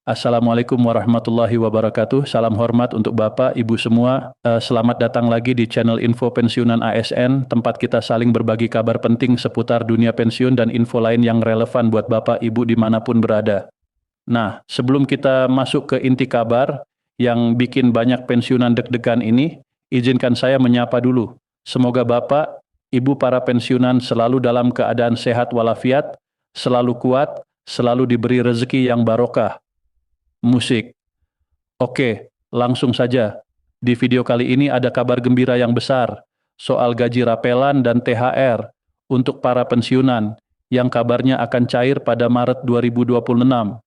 Assalamualaikum warahmatullahi wabarakatuh. Salam hormat untuk Bapak, Ibu semua. Selamat datang lagi di channel Info Pensiunan ASN, tempat kita saling berbagi kabar penting seputar dunia pensiun dan info lain yang relevan buat Bapak, Ibu dimanapun berada. Nah, sebelum kita masuk ke inti kabar yang bikin banyak pensiunan deg-degan ini, izinkan saya menyapa dulu. Semoga Bapak, Ibu para pensiunan selalu dalam keadaan sehat walafiat, selalu kuat, selalu diberi rezeki yang barokah. Musik. Oke, langsung saja. Di video kali ini ada kabar gembira yang besar soal gaji rapelan dan THR untuk para pensiunan yang kabarnya akan cair pada Maret 2026.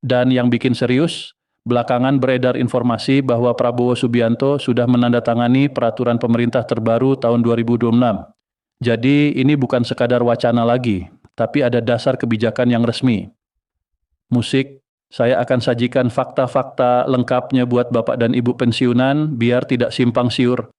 Dan yang bikin serius, belakangan beredar informasi bahwa Prabowo Subianto sudah menandatangani peraturan pemerintah terbaru tahun 2026. Jadi ini bukan sekadar wacana lagi, tapi ada dasar kebijakan yang resmi. Musik. Saya akan sajikan fakta-fakta lengkapnya buat Bapak dan Ibu pensiunan biar tidak simpang siur.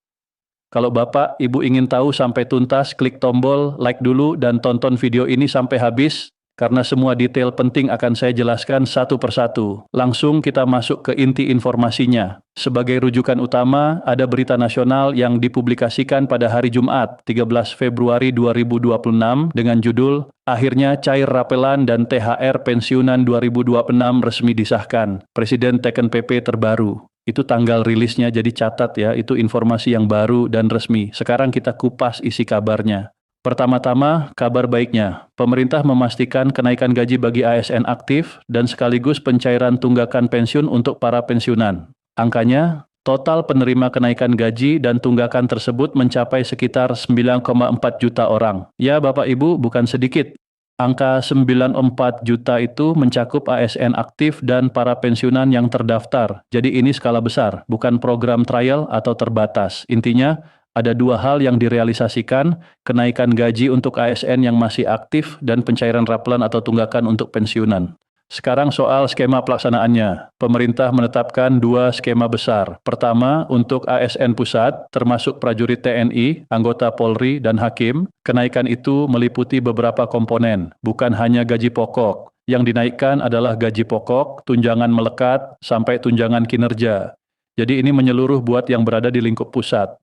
Kalau Bapak, Ibu ingin tahu sampai tuntas, klik tombol like dulu dan tonton video ini sampai habis, karena semua detail penting akan saya jelaskan satu persatu. Langsung kita masuk ke inti informasinya. Sebagai rujukan utama, ada berita nasional yang dipublikasikan pada hari Jumat, 13 Februari 2026 dengan judul "Akhirnya Cair Rapelan dan THR Pensiunan 2026 Resmi Disahkan. Presiden teken PP terbaru." Itu tanggal rilisnya, jadi catat ya, itu informasi yang baru dan resmi. Sekarang kita kupas isi kabarnya. Pertama-tama, kabar baiknya. Pemerintah memastikan kenaikan gaji bagi ASN aktif dan sekaligus pencairan tunggakan pensiun untuk para pensiunan. Angkanya, total penerima kenaikan gaji dan tunggakan tersebut mencapai sekitar 9,4 juta orang. Ya Bapak Ibu, bukan sedikit. Angka 94 juta itu mencakup ASN aktif dan para pensiunan yang terdaftar. Jadi ini skala besar, bukan program trial atau terbatas. Intinya, ada dua hal yang direalisasikan, kenaikan gaji untuk ASN yang masih aktif dan pencairan rapelan atau tunggakan untuk pensiunan. Sekarang soal skema pelaksanaannya. Pemerintah menetapkan dua skema besar. Pertama, untuk ASN pusat, termasuk prajurit TNI, anggota Polri, dan Hakim, kenaikan itu meliputi beberapa komponen, bukan hanya gaji pokok. Yang dinaikkan adalah gaji pokok, tunjangan melekat, sampai tunjangan kinerja. Jadi ini menyeluruh buat yang berada di lingkup pusat.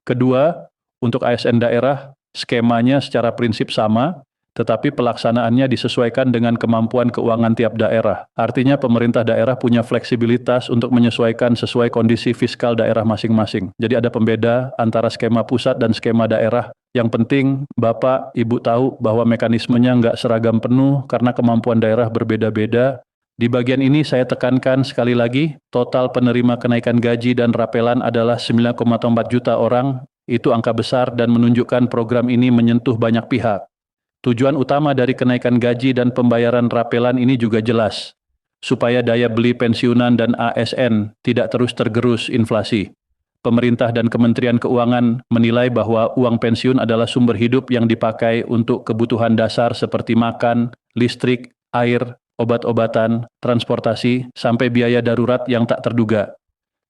Kedua, untuk ASN daerah, skemanya secara prinsip sama, tetapi pelaksanaannya disesuaikan dengan kemampuan keuangan tiap daerah. Artinya pemerintah daerah punya fleksibilitas untuk menyesuaikan sesuai kondisi fiskal daerah masing-masing. Jadi ada pembeda antara skema pusat dan skema daerah. Yang penting Bapak, Ibu tahu bahwa mekanismenya nggak seragam penuh karena kemampuan daerah berbeda-beda. Di bagian ini saya tekankan sekali lagi, total penerima kenaikan gaji dan rapelan adalah 9,4 juta orang. Itu angka besar dan menunjukkan program ini menyentuh banyak pihak. Tujuan utama dari kenaikan gaji dan pembayaran rapelan ini juga jelas, supaya daya beli pensiunan dan ASN tidak terus tergerus inflasi. Pemerintah dan Kementerian Keuangan menilai bahwa uang pensiun adalah sumber hidup yang dipakai untuk kebutuhan dasar seperti makan, listrik, air, obat-obatan, transportasi, sampai biaya darurat yang tak terduga.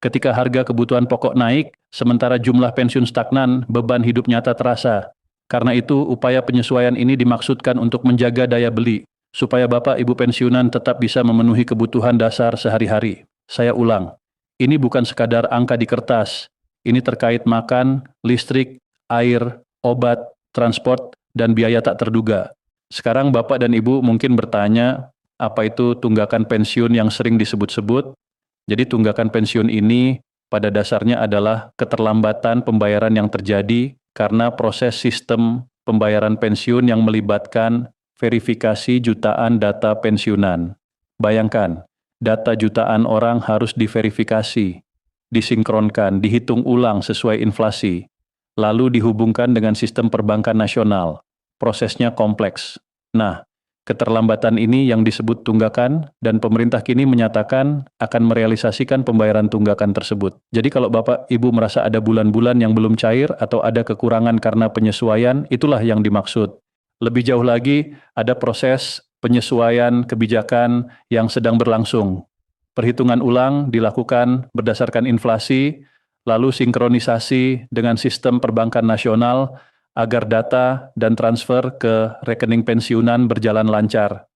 Ketika harga kebutuhan pokok naik, sementara jumlah pensiun stagnan, beban hidup nyata terasa. Karena itu, upaya penyesuaian ini dimaksudkan untuk menjaga daya beli, supaya Bapak Ibu pensiunan tetap bisa memenuhi kebutuhan dasar sehari-hari. Saya ulang, ini bukan sekadar angka di kertas. Ini terkait makan, listrik, air, obat, transport, dan biaya tak terduga. Sekarang Bapak dan Ibu mungkin bertanya, apa itu tunggakan pensiun yang sering disebut-sebut? Jadi tunggakan pensiun ini pada dasarnya adalah keterlambatan pembayaran yang terjadi karena proses sistem pembayaran pensiun yang melibatkan verifikasi jutaan data pensiunan. Bayangkan, data jutaan orang harus diverifikasi, disinkronkan, dihitung ulang sesuai inflasi, lalu dihubungkan dengan sistem perbankan nasional. Prosesnya kompleks. Nah, keterlambatan ini yang disebut tunggakan, dan pemerintah kini menyatakan akan merealisasikan pembayaran tunggakan tersebut. Jadi kalau Bapak Ibu merasa ada bulan-bulan yang belum cair atau ada kekurangan karena penyesuaian, itulah yang dimaksud. Lebih jauh lagi, ada proses penyesuaian kebijakan yang sedang berlangsung. Perhitungan ulang dilakukan berdasarkan inflasi, lalu sinkronisasi dengan sistem perbankan nasional, agar data dan transfer ke rekening pensiunan berjalan lancar.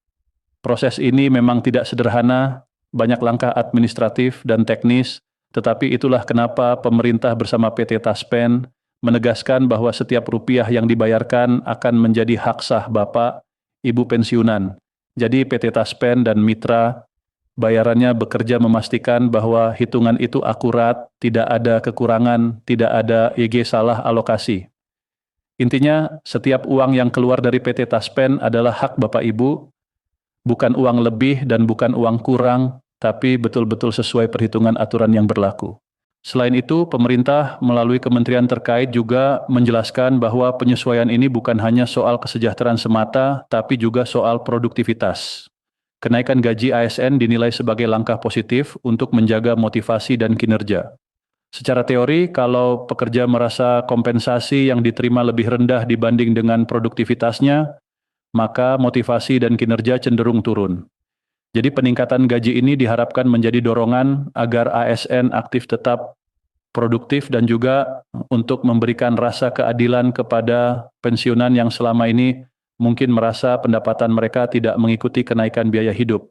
Proses ini memang tidak sederhana, banyak langkah administratif dan teknis, tetapi itulah kenapa pemerintah bersama PT Taspen menegaskan bahwa setiap rupiah yang dibayarkan akan menjadi hak sah Bapak, Ibu pensiunan. Jadi PT Taspen dan mitra bayarannya bekerja memastikan bahwa hitungan itu akurat, tidak ada kekurangan, tidak ada YG salah alokasi. Intinya, setiap uang yang keluar dari PT Taspen adalah hak Bapak Ibu, bukan uang lebih dan bukan uang kurang, tapi betul-betul sesuai perhitungan aturan yang berlaku. Selain itu, pemerintah melalui kementerian terkait juga menjelaskan bahwa penyesuaian ini bukan hanya soal kesejahteraan semata, tapi juga soal produktivitas. Kenaikan gaji ASN dinilai sebagai langkah positif untuk menjaga motivasi dan kinerja. Secara teori, kalau pekerja merasa kompensasi yang diterima lebih rendah dibanding dengan produktivitasnya, maka motivasi dan kinerja cenderung turun. Jadi peningkatan gaji ini diharapkan menjadi dorongan agar ASN aktif tetap produktif dan juga untuk memberikan rasa keadilan kepada pensiunan yang selama ini mungkin merasa pendapatan mereka tidak mengikuti kenaikan biaya hidup.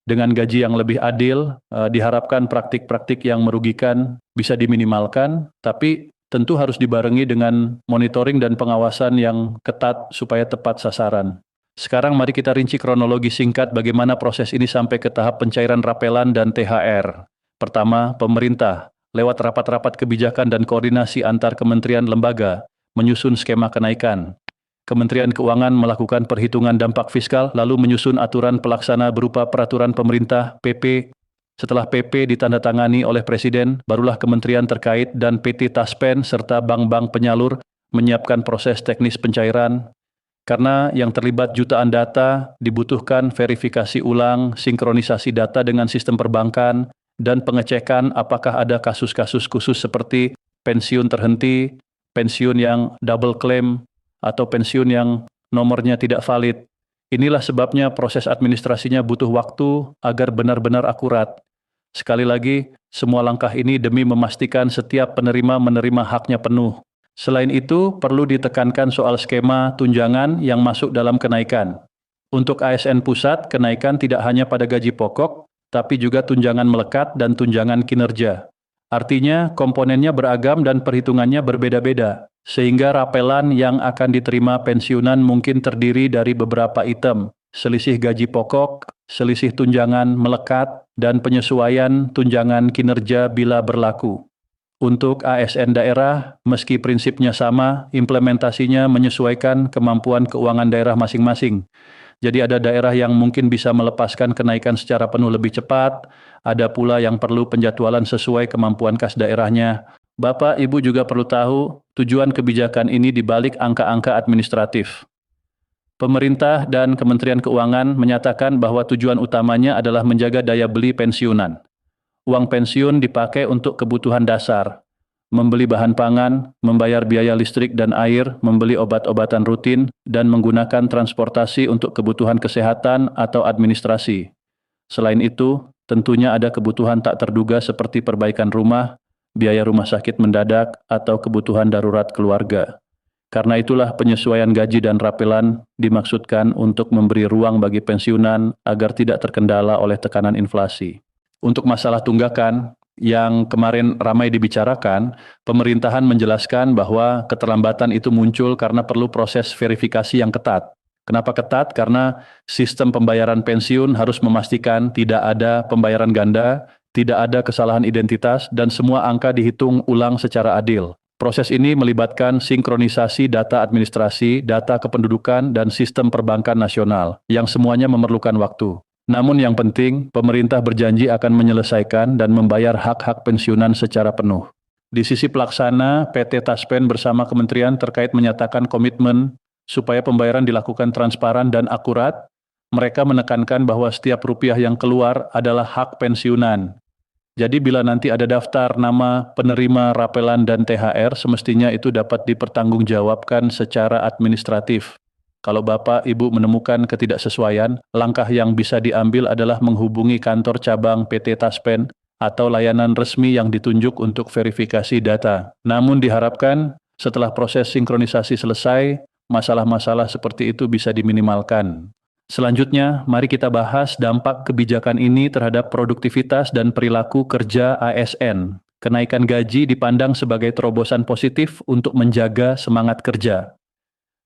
Dengan gaji yang lebih adil, diharapkan praktik-praktik yang merugikan bisa diminimalkan, tapi tentu harus dibarengi dengan monitoring dan pengawasan yang ketat supaya tepat sasaran. Sekarang mari kita rinci kronologi singkat bagaimana proses ini sampai ke tahap pencairan rapelan dan THR. Pertama, pemerintah, lewat rapat-rapat kebijakan dan koordinasi antar kementerian lembaga, menyusun skema kenaikan. Kementerian Keuangan melakukan perhitungan dampak fiskal lalu menyusun aturan pelaksana berupa peraturan pemerintah PP. Setelah PP ditandatangani oleh Presiden, barulah kementerian terkait dan PT Taspen serta bank-bank penyalur menyiapkan proses teknis pencairan. Karena yang terlibat jutaan data, dibutuhkan verifikasi ulang, sinkronisasi data dengan sistem perbankan, dan pengecekan apakah ada kasus-kasus khusus seperti pensiun terhenti, pensiun yang double claim, atau pensiun yang nomornya tidak valid. Inilah sebabnya proses administrasinya butuh waktu agar benar-benar akurat. Sekali lagi, semua langkah ini demi memastikan setiap penerima menerima haknya penuh. Selain itu, perlu ditekankan soal skema tunjangan yang masuk dalam kenaikan. Untuk ASN pusat, kenaikan tidak hanya pada gaji pokok, tapi juga tunjangan melekat dan tunjangan kinerja. Artinya, komponennya beragam dan perhitungannya berbeda-beda, sehingga rapelan yang akan diterima pensiunan mungkin terdiri dari beberapa item, selisih gaji pokok, selisih tunjangan melekat, dan penyesuaian tunjangan kinerja bila berlaku. Untuk ASN daerah, meski prinsipnya sama, implementasinya menyesuaikan kemampuan keuangan daerah masing-masing. Jadi ada daerah yang mungkin bisa melepaskan kenaikan secara penuh lebih cepat, ada pula yang perlu penjadwalan sesuai kemampuan kas daerahnya. Bapak, Ibu juga perlu tahu tujuan kebijakan ini dibalik angka-angka administratif. Pemerintah dan Kementerian Keuangan menyatakan bahwa tujuan utamanya adalah menjaga daya beli pensiunan. Uang pensiun dipakai untuk kebutuhan dasar, membeli bahan pangan, membayar biaya listrik dan air, membeli obat-obatan rutin, dan menggunakan transportasi untuk kebutuhan kesehatan atau administrasi. Selain itu, tentunya ada kebutuhan tak terduga seperti perbaikan rumah, biaya rumah sakit mendadak, atau kebutuhan darurat keluarga. Karena itulah penyesuaian gaji dan rapelan dimaksudkan untuk memberi ruang bagi pensiunan agar tidak terkendala oleh tekanan inflasi. Untuk masalah tunggakan, yang kemarin ramai dibicarakan, pemerintahan menjelaskan bahwa keterlambatan itu muncul karena perlu proses verifikasi yang ketat. Kenapa ketat? Karena sistem pembayaran pensiun harus memastikan tidak ada pembayaran ganda, tidak ada kesalahan identitas, dan semua angka dihitung ulang secara adil. Proses ini melibatkan sinkronisasi data administrasi, data kependudukan, dan sistem perbankan nasional, yang semuanya memerlukan waktu. Namun yang penting, pemerintah berjanji akan menyelesaikan dan membayar hak-hak pensiunan secara penuh. Di sisi pelaksana, PT Taspen bersama kementerian terkait menyatakan komitmen supaya pembayaran dilakukan transparan dan akurat. Mereka menekankan bahwa setiap rupiah yang keluar adalah hak pensiunan. Jadi bila nanti ada daftar nama penerima rapelan dan THR, semestinya itu dapat dipertanggungjawabkan secara administratif. Kalau Bapak, Ibu menemukan ketidaksesuaian, langkah yang bisa diambil adalah menghubungi kantor cabang PT Taspen atau layanan resmi yang ditunjuk untuk verifikasi data. Namun diharapkan setelah proses sinkronisasi selesai, masalah-masalah seperti itu bisa diminimalkan. Selanjutnya, mari kita bahas dampak kebijakan ini terhadap produktivitas dan perilaku kerja ASN. Kenaikan gaji dipandang sebagai terobosan positif untuk menjaga semangat kerja.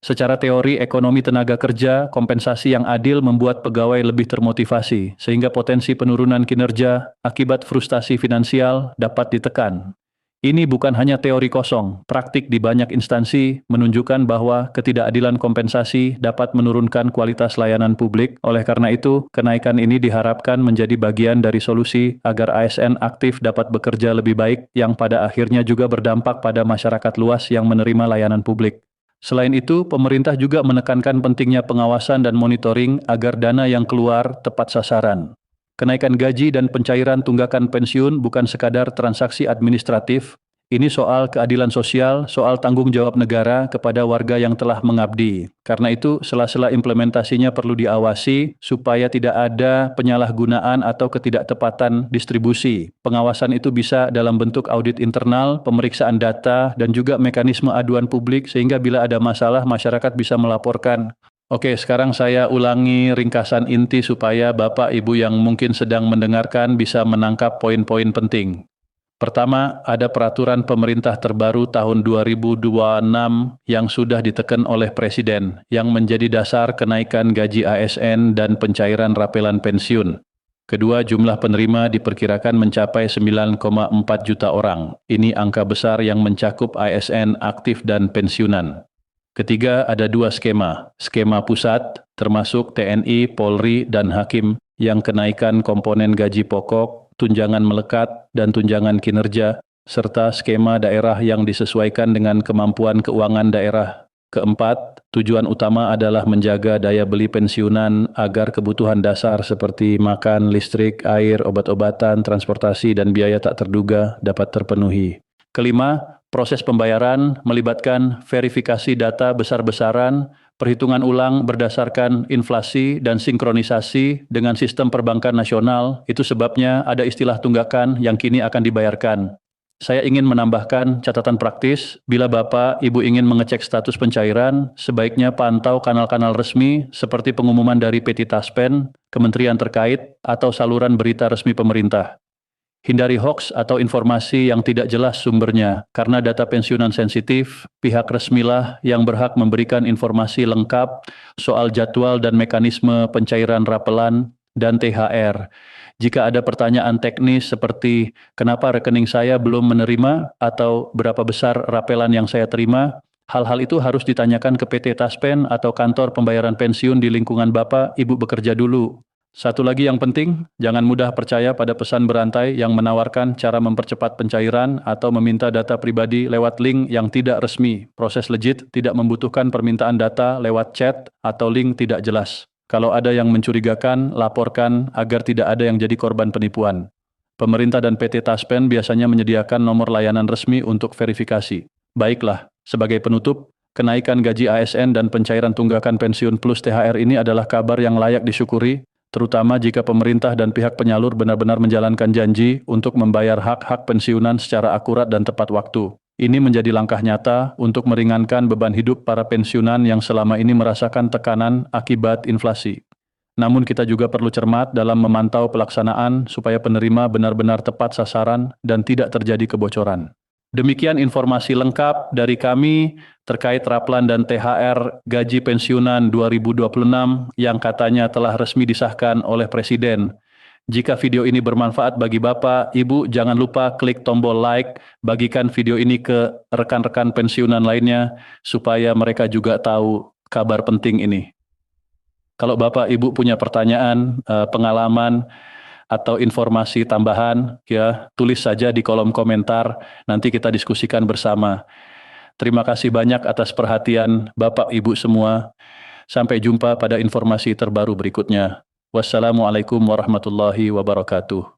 Secara teori ekonomi tenaga kerja, kompensasi yang adil membuat pegawai lebih termotivasi, sehingga potensi penurunan kinerja akibat frustasi finansial dapat ditekan. Ini bukan hanya teori kosong, praktik di banyak instansi menunjukkan bahwa ketidakadilan kompensasi dapat menurunkan kualitas layanan publik. Oleh karena itu, kenaikan ini diharapkan menjadi bagian dari solusi agar ASN aktif dapat bekerja lebih baik, yang pada akhirnya juga berdampak pada masyarakat luas yang menerima layanan publik. Selain itu, pemerintah juga menekankan pentingnya pengawasan dan monitoring agar dana yang keluar tepat sasaran. Kenaikan gaji dan pencairan tunggakan pensiun bukan sekadar transaksi administratif, ini soal keadilan sosial, soal tanggung jawab negara kepada warga yang telah mengabdi. Karena itu, sela-sela implementasinya perlu diawasi supaya tidak ada penyalahgunaan atau ketidaktepatan distribusi. Pengawasan itu bisa dalam bentuk audit internal, pemeriksaan data, dan juga mekanisme aduan publik sehingga bila ada masalah, masyarakat bisa melaporkan. Oke, sekarang saya ulangi ringkasan inti supaya Bapak Ibu yang mungkin sedang mendengarkan bisa menangkap poin-poin penting. Pertama, ada peraturan pemerintah terbaru tahun 2026 yang sudah ditekan oleh Presiden, yang menjadi dasar kenaikan gaji ASN dan pencairan rapelan pensiun. Kedua, jumlah penerima diperkirakan mencapai 9,4 juta orang. Ini angka besar yang mencakup ASN aktif dan pensiunan. Ketiga, ada dua skema. Skema pusat, termasuk TNI, Polri, dan Hakim, yang kenaikan komponen gaji pokok, tunjangan melekat, dan tunjangan kinerja, serta skema daerah yang disesuaikan dengan kemampuan keuangan daerah. Keempat, tujuan utama adalah menjaga daya beli pensiunan agar kebutuhan dasar seperti makan, listrik, air, obat-obatan, transportasi, dan biaya tak terduga dapat terpenuhi. Kelima, proses pembayaran melibatkan verifikasi data besar-besaran, perhitungan ulang berdasarkan inflasi, dan sinkronisasi dengan sistem perbankan nasional. Itu sebabnya ada istilah tunggakan yang kini akan dibayarkan. Saya ingin menambahkan catatan praktis, bila Bapak, Ibu ingin mengecek status pencairan, sebaiknya pantau kanal-kanal resmi seperti pengumuman dari PT Taspen, kementerian terkait, atau saluran berita resmi pemerintah. Hindari hoaks atau informasi yang tidak jelas sumbernya, karena data pensiunan sensitif, pihak resmilah yang berhak memberikan informasi lengkap soal jadwal dan mekanisme pencairan rapelan dan THR. Jika ada pertanyaan teknis seperti kenapa rekening saya belum menerima atau berapa besar rapelan yang saya terima, hal-hal itu harus ditanyakan ke PT Taspen atau kantor pembayaran pensiun di lingkungan Bapak, Ibu bekerja dulu. Satu lagi yang penting, jangan mudah percaya pada pesan berantai yang menawarkan cara mempercepat pencairan atau meminta data pribadi lewat link yang tidak resmi. Proses legit tidak membutuhkan permintaan data lewat chat atau link tidak jelas. Kalau ada yang mencurigakan, laporkan agar tidak ada yang jadi korban penipuan. Pemerintah dan PT Taspen biasanya menyediakan nomor layanan resmi untuk verifikasi. Baiklah, sebagai penutup, kenaikan gaji ASN dan pencairan tunggakan pensiun plus THR ini adalah kabar yang layak disyukuri, terutama jika pemerintah dan pihak penyalur benar-benar menjalankan janji untuk membayar hak-hak pensiunan secara akurat dan tepat waktu. Ini menjadi langkah nyata untuk meringankan beban hidup para pensiunan yang selama ini merasakan tekanan akibat inflasi. Namun kita juga perlu cermat dalam memantau pelaksanaan supaya penerima benar-benar tepat sasaran dan tidak terjadi kebocoran. Demikian informasi lengkap dari kami terkait Raplan dan THR Gaji Pensiunan 2026 yang katanya telah resmi disahkan oleh Presiden. Jika video ini bermanfaat bagi Bapak, Ibu, jangan lupa klik tombol like, bagikan video ini ke rekan-rekan pensiunan lainnya, supaya mereka juga tahu kabar penting ini. Kalau Bapak, Ibu punya pertanyaan, pengalaman, atau informasi tambahan, ya tulis saja di kolom komentar, nanti kita diskusikan bersama. Terima kasih banyak atas perhatian Bapak, Ibu semua. Sampai jumpa pada informasi terbaru berikutnya. Wassalamualaikum warahmatullahi wabarakatuh.